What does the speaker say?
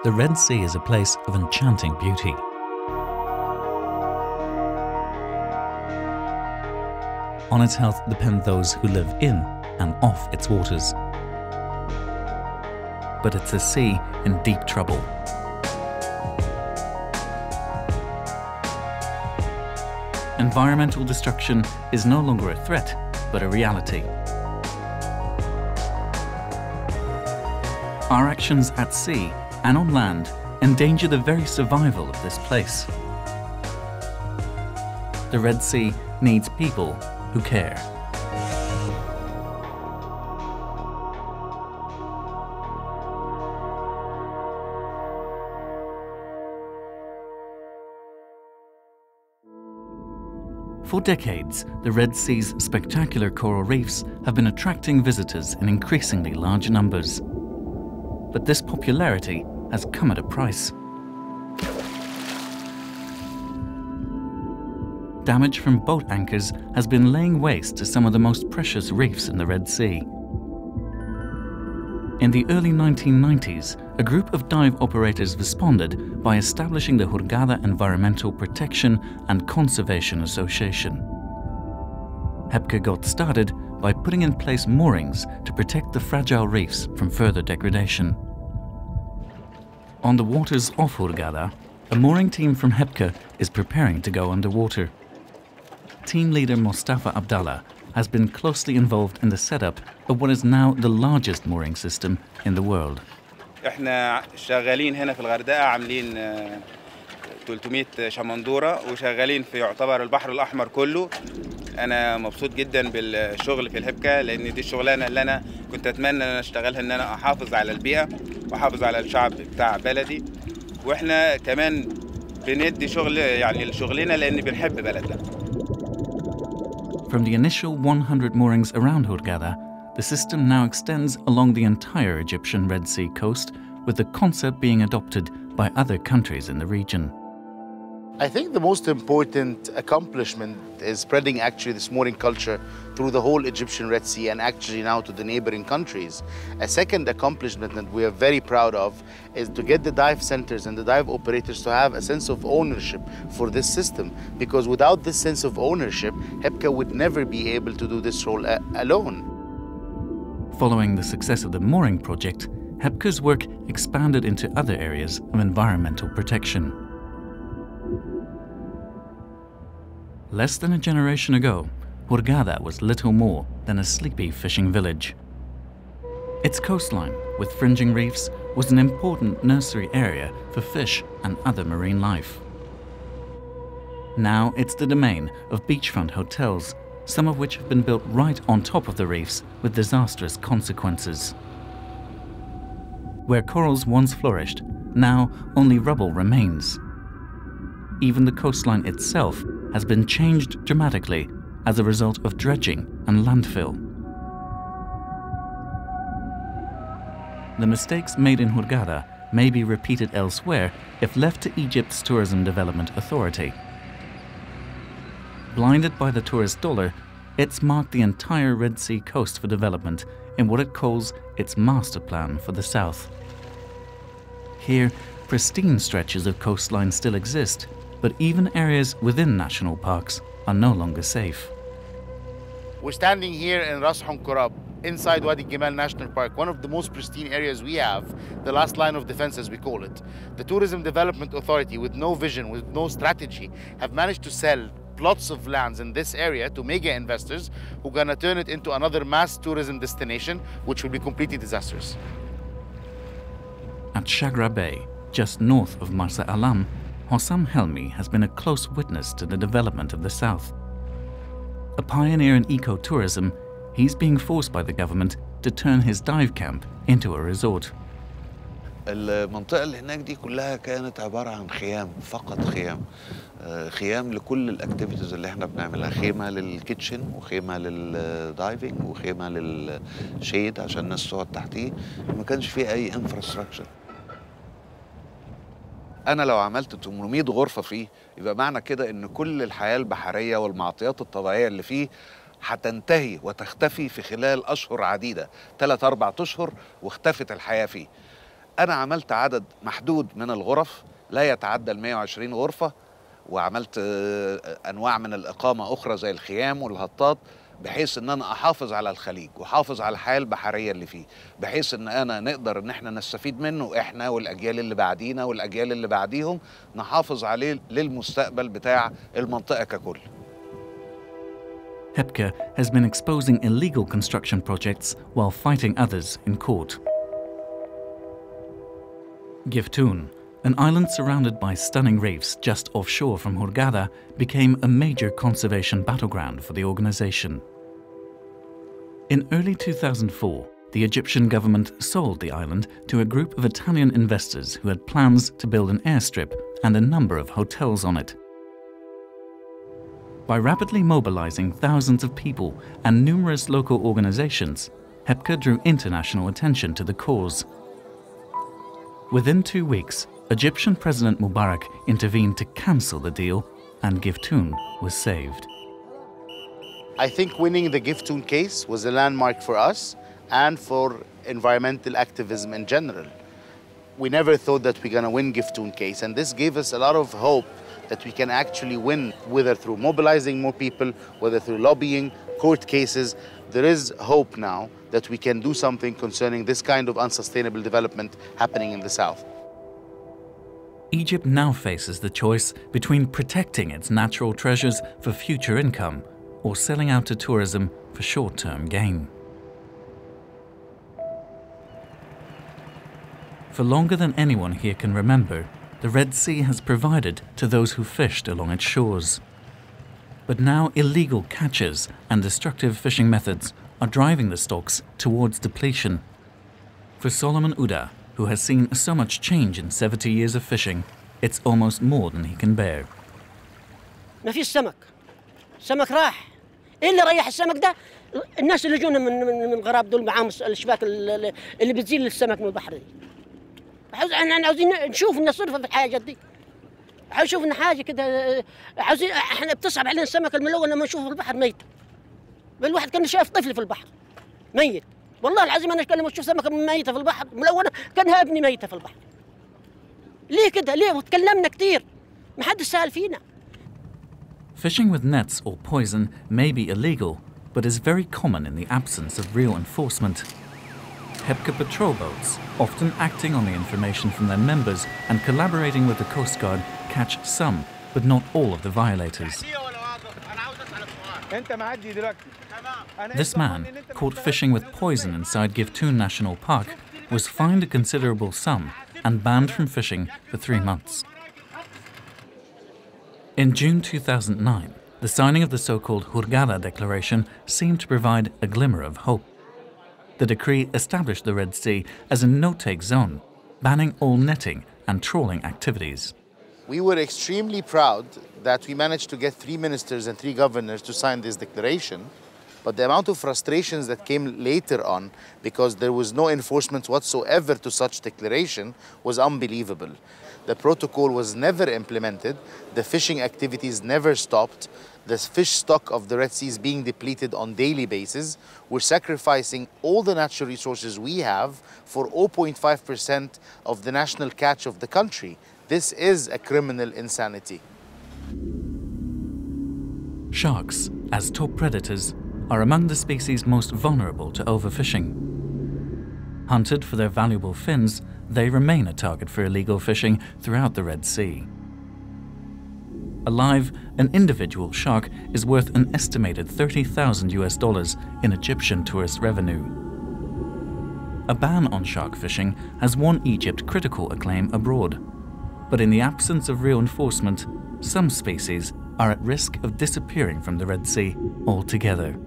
the Red Sea is a place of enchanting beauty. On its health depend those who live in and off its waters. But it's a sea in deep trouble. Environmental destruction is no longer a threat, but a reality. Our actions at sea and on land endanger the very survival of this place. The Red Sea needs people who care. For decades, the Red Sea's spectacular coral reefs have been attracting visitors in increasingly large numbers. But this popularity has come at a price. Damage from boat anchors has been laying waste to some of the most precious reefs in the Red Sea. In the early 1990s, a group of dive operators responded by establishing the Hurghada Environmental Protection and Conservation Association. HEPCA got started by putting in place moorings to protect the fragile reefs from further degradation. On the waters off Hurghada, a mooring team from HEPCA is preparing to go underwater. Team leader Mustafa Abdallah has been closely involved in the setup of what is now the largest mooring system in the world. احنا شغالين هنا في الغردقة عاملين 300 شمندورة وشغالين في يعتبر البحر الأحمر كله. أنا مبسوط جدا بالشغل في الهبكة لأن دي الشغلانة اللي أنا كنت أتمنى أن أشتغلها إن أنا أحافظ على البيئة وأحافظ على الشعب بتاع بلدي وإحنا كمان بندي شغل يعني لشغلنا لأن بنحب بلدنا. From the initial 100 moorings around Hurghada, the system now extends along the entire Egyptian Red Sea coast, with the concept being adopted by other countries in the region. I think the most important accomplishment is spreading actually this mooring culture through the whole Egyptian Red Sea and actually now to the neighboring countries. A second accomplishment that we are very proud of is to get the dive centers and the dive operators to have a sense of ownership for this system, because without this sense of ownership, HEPCA would never be able to do this role alone. Following the success of the mooring project, HEPCA's work expanded into other areas of environmental protection. Less than a generation ago, Hurghada was little more than a sleepy fishing village. Its coastline, with fringing reefs, was an important nursery area for fish and other marine life. Now it's the domain of beachfront hotels, some of which have been built right on top of the reefs with disastrous consequences. Where corals once flourished, now only rubble remains. Even the coastline itself has been changed dramatically as a result of dredging and landfill. The mistakes made in Hurghada may be repeated elsewhere if left to Egypt's Tourism Development Authority. Blinded by the tourist dollar, it's marked the entire Red Sea coast for development in what it calls its master plan for the south. Here, pristine stretches of coastline still exist, but even areas within national parks are no longer safe. We're standing here in Ras Hunkurab, inside Wadi Gimal National Park, one of the most pristine areas we have, the last line of defense as we call it. The Tourism Development Authority, with no vision, with no strategy, have managed to sell plots of lands in this area to mega investors who are going to turn it into another mass tourism destination, which will be completely disastrous. At Shagra Bay, just north of Marsa Alam, Hossam Helmi has been a close witness to the development of the south. A pioneer in ecotourism, he's being forced by the government to turn his dive camp into a resort. المنطقة اللي هناك دي كلها كانت عبارة عن خيام، فقط خيام. خيام لكل الاكتيفيتيز اللي احنا بنعملها، خيمة للكيتشن وخيمة للدايفنج وخيمة للشيد عشان الناس تقعد تحتيه. ما كانش فيه أي انفراستراكشر. أنا لو عملت 800 غرفة فيه يبقى معنى كده إن كل الحياة البحرية والمعطيات الطبيعية اللي فيه هتنتهي وتختفي في خلال أشهر عديدة، 3-4 أشهر واختفت الحياة فيه. أنا عملت عدد محدود من الغرف لا يتعدى ال 120 غرفة، وعملت أنواع من الإقامة أخرى زي الخيام والهطات، بحيث ان انا احافظ على الخليج واحافظ على الحياه البحريه اللي فيه، بحيث ان انا نقدر ان احنا نستفيد منه احنا والاجيال اللي بعدينا والاجيال اللي بعديهم، نحافظ عليه للمستقبل بتاع المنطقه ككل. HEPCA has been exposing illegal construction projects while fighting others in court. Giftoon, an island surrounded by stunning reefs just offshore from Hurghada, became a major conservation battleground for the organization. In early 2004, the Egyptian government sold the island to a group of Italian investors who had plans to build an airstrip and a number of hotels on it. By rapidly mobilizing thousands of people and numerous local organizations, HEPCA drew international attention to the cause. Within 2 weeks, Egyptian President Mubarak intervened to cancel the deal, and Giftoon was saved. I think winning the Giftoon case was a landmark for us and for environmental activism in general. We never thought that we're going to win Giftoon case, and this gave us a lot of hope that we can actually win, whether through mobilizing more people, whether through lobbying, court cases. There is hope now that we can do something concerning this kind of unsustainable development happening in the South. Egypt now faces the choice between protecting its natural treasures for future income or selling out to tourism for short-term gain. For longer than anyone here can remember, the Red Sea has provided to those who fished along its shores. But now illegal catches and destructive fishing methods are driving the stocks towards depletion. For Solomon Uda, who has seen so much change in 70 years of fishing, it's almost more than he can bear. ما فيش سمك. السمك راح. ايه اللي ريح السمك ده؟ الناس اللي جونا من الغراب دول معاهم الشباك اللي بتزيل السمك من البحر دي. احنا عاوزين نشوف نصرف في الحاجات دي. نشوف إن حاجه كده عاوزين احنا بتصعب علينا السمك الملون لما نشوفه في البحر ميت. الواحد كان شايف طفل في البحر ميت. والله العظيم انا لما اشوف سمكه ميته في البحر ملونه كانها ابني ميته في البحر. ليه كده؟ ليه؟ وتكلمنا كتير ما حدش سأل فينا. Fishing with nets or poison may be illegal, but is very common in the absence of real enforcement. HEPCA patrol boats, often acting on the information from their members and collaborating with the Coast Guard, catch some, but not all of the violators. This man, caught fishing with poison inside Giftoon National Park, was fined a considerable sum and banned from fishing for 3 months. In June 2009, the signing of the so-called Hurghada Declaration seemed to provide a glimmer of hope. The decree established the Red Sea as a no-take zone, banning all netting and trawling activities. We were extremely proud that we managed to get 3 ministers and 3 governors to sign this declaration, but the amount of frustrations that came later on because there was no enforcement whatsoever to such declaration was unbelievable. The protocol was never implemented, the fishing activities never stopped, the fish stock of the Red Sea is being depleted on daily basis. We're sacrificing all the natural resources we have for 0.5% of the national catch of the country. This is a criminal insanity. Sharks, as top predators, are among the species most vulnerable to overfishing. Hunted for their valuable fins, they remain a target for illegal fishing throughout the Red Sea. Alive, an individual shark is worth an estimated $30,000 in Egyptian tourist revenue. A ban on shark fishing has won Egypt critical acclaim abroad, but in the absence of real enforcement, some species are at risk of disappearing from the Red Sea altogether.